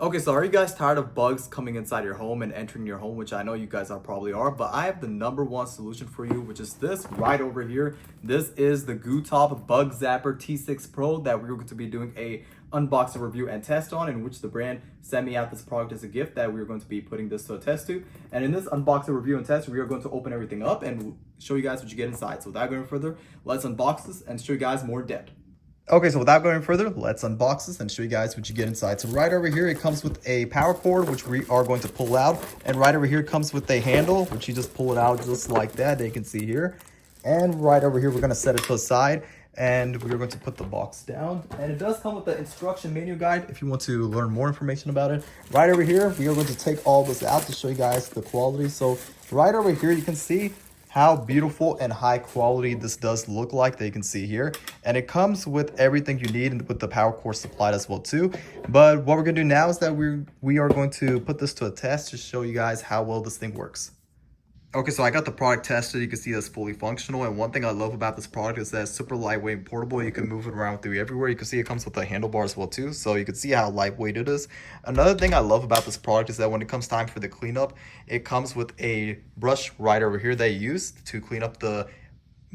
Okay, so are you guys tired of bugs coming inside your home and entering your home, which I know you guys probably are, but I have the number one solution for you, which is this right over here. This is the GOOTOP Bug Zapper T6 Pro that we're going to be doing a unboxing review and test on, in which the brand sent me out this product as a gift that we're going to be putting this to a test to. And in this unboxing review and test, we are going to open everything up and show you guys what you get inside. So without going further, let's unbox this and show you guys more in depth. Okay, so without going further, let's unbox this and show you guys what you get inside. So right over here, it comes with a power cord, which we are going to pull out. And right over here comes with a handle, which you just pull it out just like that. They can see here. And right over here, we're going to set it to the side. And we're going to put the box down. And it does come with the instruction manual guide if you want to learn more information about it. Right over here, we are going to take all this out to show you guys the quality. So right over here, you can see how beautiful and high quality this does look like, that you can see here. And it comes with everything you need with the power cord supplied as well too. But what we're gonna do now is that we are going to put this to a test to show you guys how well this thing works. Okay, so I got the product tested. You can see that's fully functional. And one thing I love about this product is that it's super lightweight and portable. You can move it around with you everywhere. You can see it comes with a handlebar as well too. So you can see how lightweight it is. Another thing I love about this product is that when it comes time for the cleanup, it comes with a brush right over here that you use to clean up the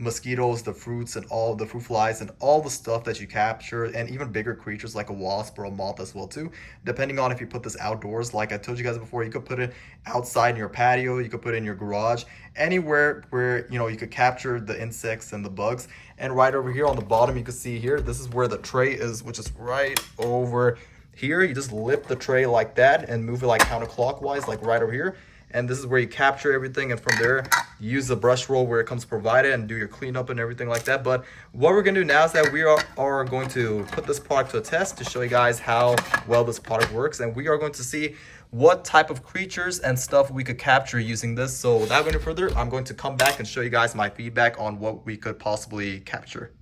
mosquitoes, the fruits, and all the fruit flies and all the stuff that you capture, and even bigger creatures like a wasp or a moth as well too, depending on if you put this outdoors. Like I told you guys before, you could put it outside in your patio, you could put it in your garage, anywhere where you could capture the insects and the bugs. And right over here on the bottom, you can see here, this is where the tray is, which is right over here. You just lift the tray like that and move it like counterclockwise, like right over here. And this is where you capture everything, and from there you use the brush roll where it comes provided and do your cleanup and everything like that. But what we're gonna do now is that we are going to put this product to a test to show you guys how well this product works, and we are going to see what type of creatures and stuff we could capture using this. So without going further, I'm going to come back and show you guys my feedback on what we could possibly capture.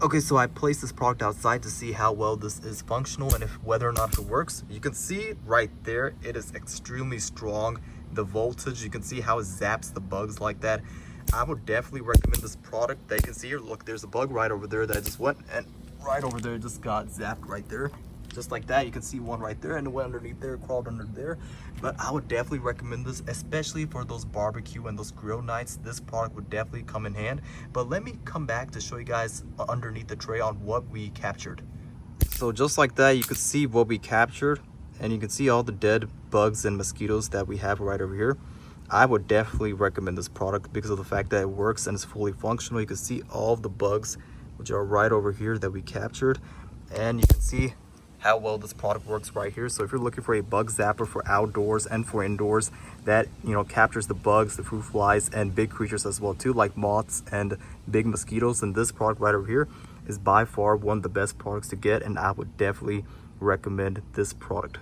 Okay, so I placed this product outside to see how well this is functional and if whether or not it works. You can see right there, it is extremely strong. The voltage, you can see how it zaps the bugs like that. I would definitely recommend this product. That you can see here, look, there's a bug right over there that just went, and right over there just got zapped right there. Just like that, you can see one right there, and it went underneath there, crawled under there. But I would definitely recommend this, especially for those barbecue and those grill nights. This product would definitely come in hand. But let me come back to show you guys underneath the tray on what we captured. So just like that, you could see what we captured, and you can see all the dead bugs and mosquitoes that we have right over here. I would definitely recommend this product because of the fact that it works and it's fully functional. You can see all of the bugs which are right over here that we captured, and you can see how well this product works right here. So if you're looking for a bug zapper for outdoors and for indoors that captures the bugs, the fruit flies, and big creatures as well too, like moths and big mosquitoes, then this product right over here is by far one of the best products to get, and I would definitely recommend this product.